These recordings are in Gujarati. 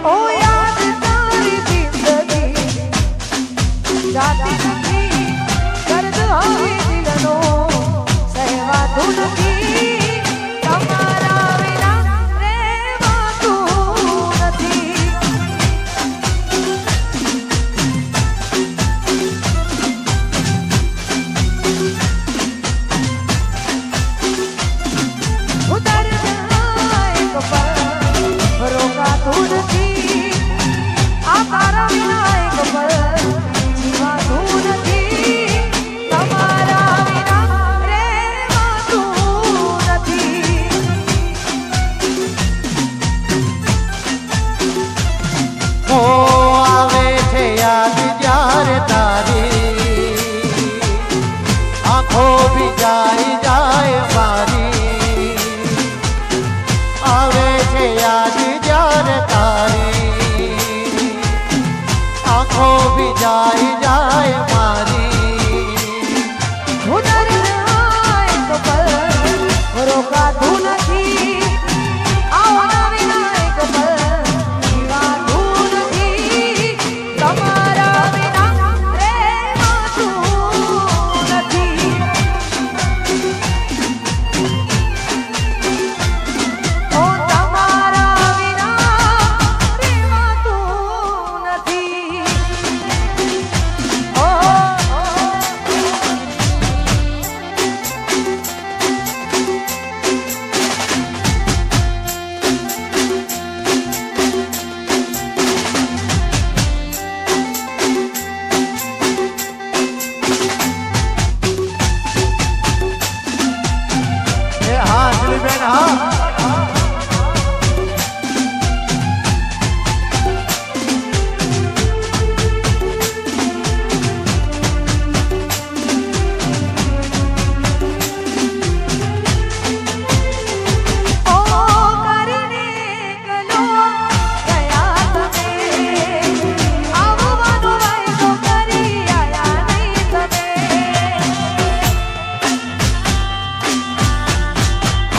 ઓ યાદ તારી જિંદગી જાતી નથી, દર્દ હવે દિલનો સહેવાતું નથી, તમારા વિના રહેવાતું નથી. ઉતાર જાય કપલ રોકાતું નથી, આ તારા વિના એક પલ જીવાતું નથી, તમારા વિના રહેવાતું નથી. ઓ આવે છે યાદ જ્યારે તારી, આંખો ભીજાઈ જાય મારી. આવે છે યાદ જ્યારે તારી, આંખો ભીજાઈ જાય મારી. ઉતાર જાય કપલ રોકાતું નથી, આવના વિના એક પલ જીવાતું નથી, તમારા વિના રહેવાતું નથી. ઓ તમારા વિના રહેવાતું નથી. ઓ એ હા અંજલિબેન હા. ઓ કરીને ગલો ગયા તમે, આવવાનો વાયદો કરી આયા નહીં તમે.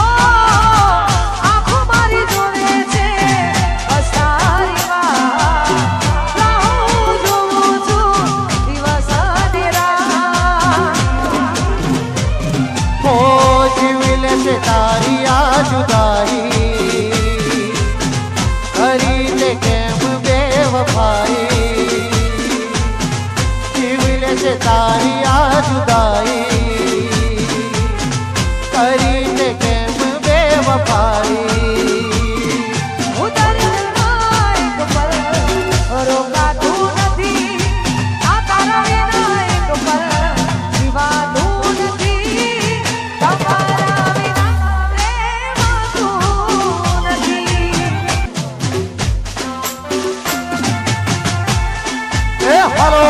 ઓ આંખો મારી જોવે છે અસારી વાત, રાહ જોઉં છું દિવસ અને રાત. ઓ જીવી લેશે તારી આ જુદાઈ, કરી લે કેમ બેવફાઈ. જીવી લેશે તારી આ જુદાઈ, કરી લે કેમ બેવફાઈ. ઉતાર જાય કપલ રોકાતું નથી, આ તારા વિના એક પલ જીવાતું નથી, તમારા વિના રહેવાતું નથી. એ હાલો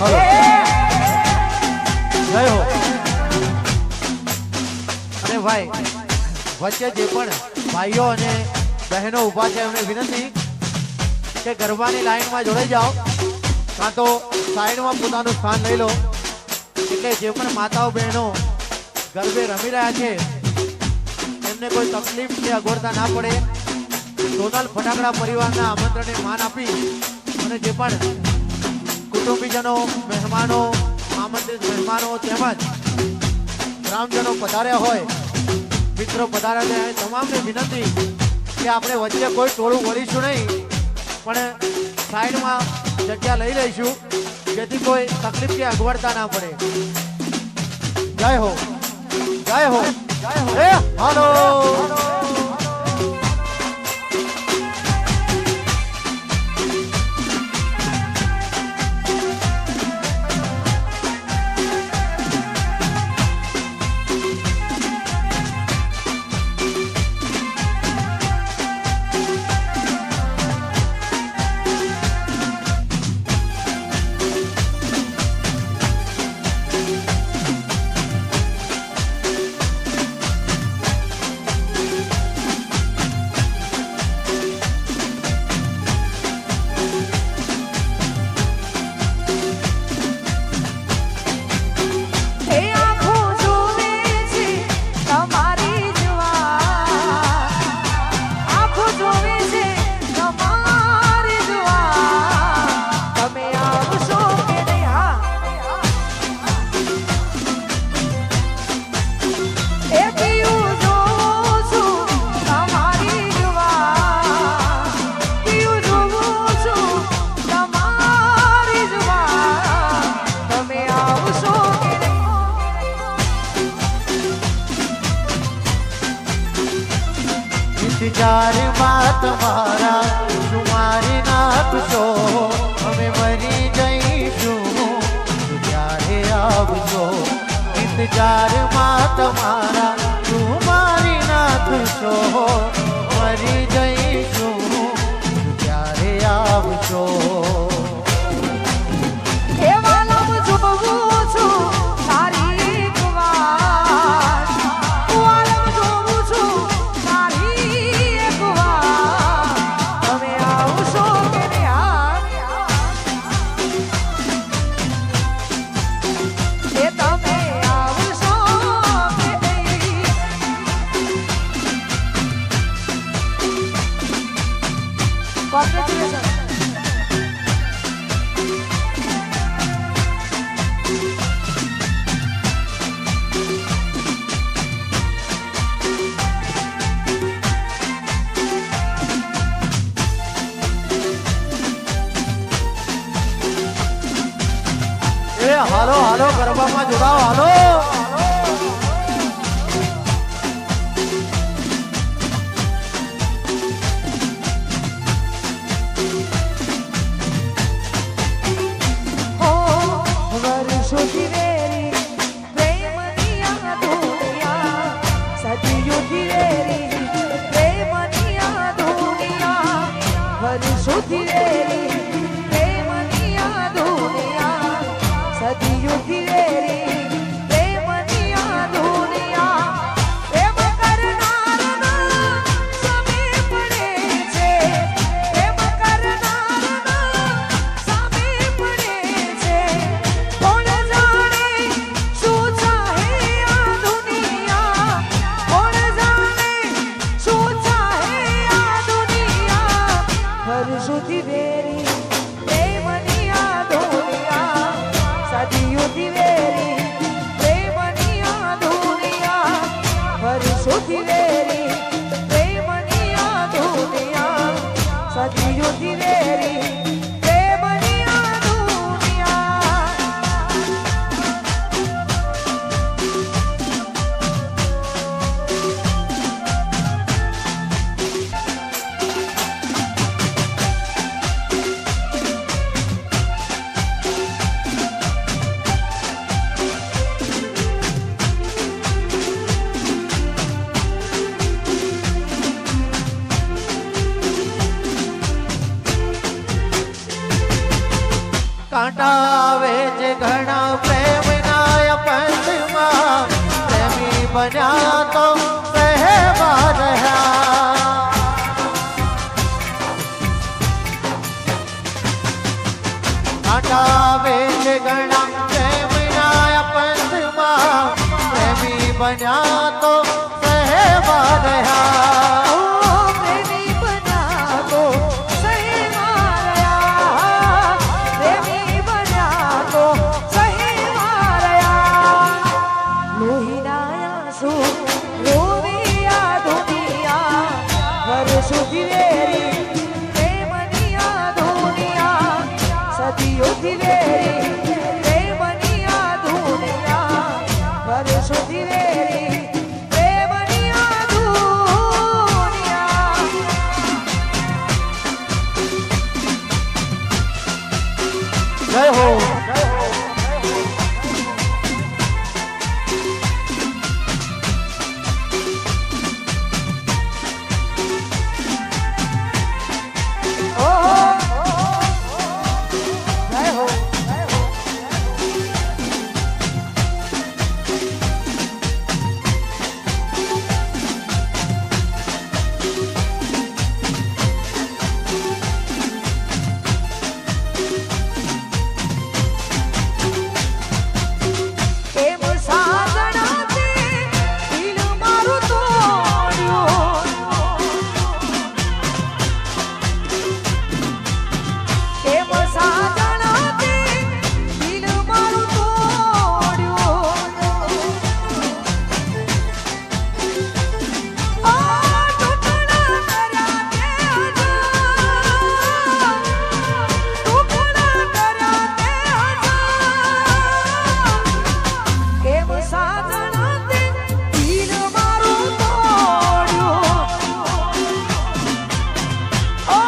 હાલો જય હો. અને ભાઈ વચ્ચે જે પણ ભાઈઓ અને બહેનો ઊભા છે એમને વિનંતી કે ગરબાની લાઈનમાં જોડાઈ જાઓ કાં તો સાઈડમાં પોતાનું સ્થાન લઈ લો એટલે જે પણ માતાઓ બહેનો ગરબે રમી રહ્યા છે એમને કોઈ તકલીફ કે અગવડતા ના પડે. સોનલ ફટાકડા પરિવારના આમંત્રણને માન આપી અને જે પણ કુટુંબીજનો મહેમાનો આમંત્રિત મહેમાનો તેમજ ગ્રામજનો પધાર્યા હોય મિત્રો પધાર્યા હોય તમામને વિનંતી કે આપણે વચ્ચે કોઈ ટોળું વળીશું નહીં પણ સાઈડમાં જગ્યા લઈ લઈશું જેથી કોઈ તકલીફ કે અગવડતા ના પડે. જય હો જય હો જય હો. હાલો ઇંતજારમાં તમારા સુમારી નાખશો અમે મરી જઈશું ત્યારે આવજો. ઇંતજારમાં તમારા સુમારી નાખશો મરી જઈશું ત્યારે આવજો. હાલો હાલો ગરબામાં જોડાઓ હાલો. વર્ષોથી વેરી પ્રેમની આ દુનિયા સદીઓથી વેરી પ્રેમની આ દુનિયા વર્ષોથી વેરી પ્રેમની આ દુનિયા સદીઓથી વેરી પ્રેમ કાંટા આવે છે ઘણા પ્રેમના પંથમાં પ્રેમી બન્યા તો રહેવા રહ્યા કાંટા આવે છે ઘણા પ્રેમના પંથમાં પ્રેમી બન્યા તો રહેવા રહ્યા ઓ પ્રેમી બન્યા તો સહેવા રહ્યા પ્રેમી બન્યા તો સહેવા રહ્યા લોહીના આંસુ રોવી આ દુનિયા વર્ષોથી વેરી પ્રેમની આ દુનિયા સદીઓથી વેરી પ્રેમની આ દુનિયા વર્ષોથી વેરી પ્રેમની આ દુનિયા જય હો જય હો એમ સાધનાથી દિલ મારું તોડ્યું એમ સાધનાથી દિલ મારું તોડ્યું ઓ ટુકડા કર્યા તે ટુકડા કર્યા તે કેમ સાધનાથી દિલ મારું તોડ્યું ઓ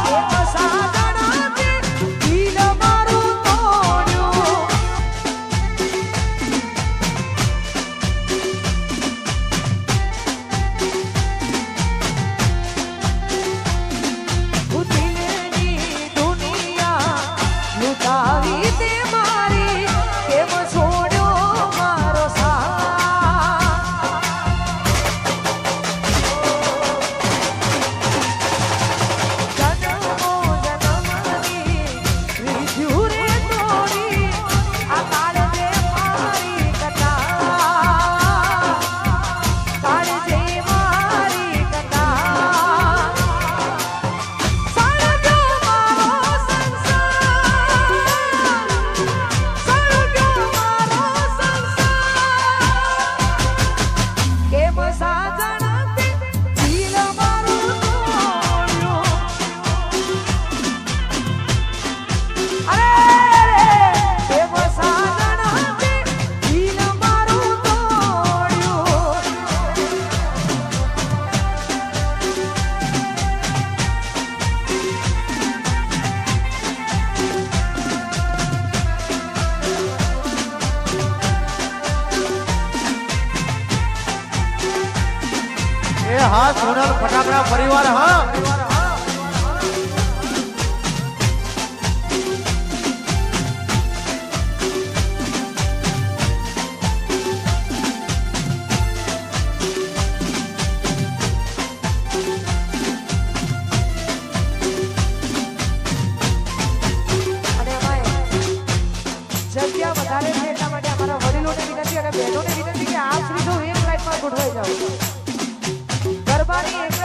કેમ સાધનાથી દિલ મારું તોડ્યું દિલની દુનિયા લૂંટાવી તે મારી કેમ છોડ્યો મારો સાથ જન્મો જન્મની રીધ્યું રે તોડી આ કાળજે મારી કથા કાળજે મારી કથા સળગ્યો મારો સંસાર સળગ્યો મારો સંસાર કેમ સાધનાથી દિલ મારું તોડ્યું અરે કેમ સાધનાથી દિલ મારું તોડ્યું એ હા સોનલ ફટાકડા પરિવાર હા અને ભાઈ જગ્યા વધારે છે એટલા માટે અમારા વડીલોને વિનંતી અને બહેનોને વિનંતી કે આપ શ્રી જો એક લાઈનમાં ગોઠવાઈ જાઓ ગરબાની એક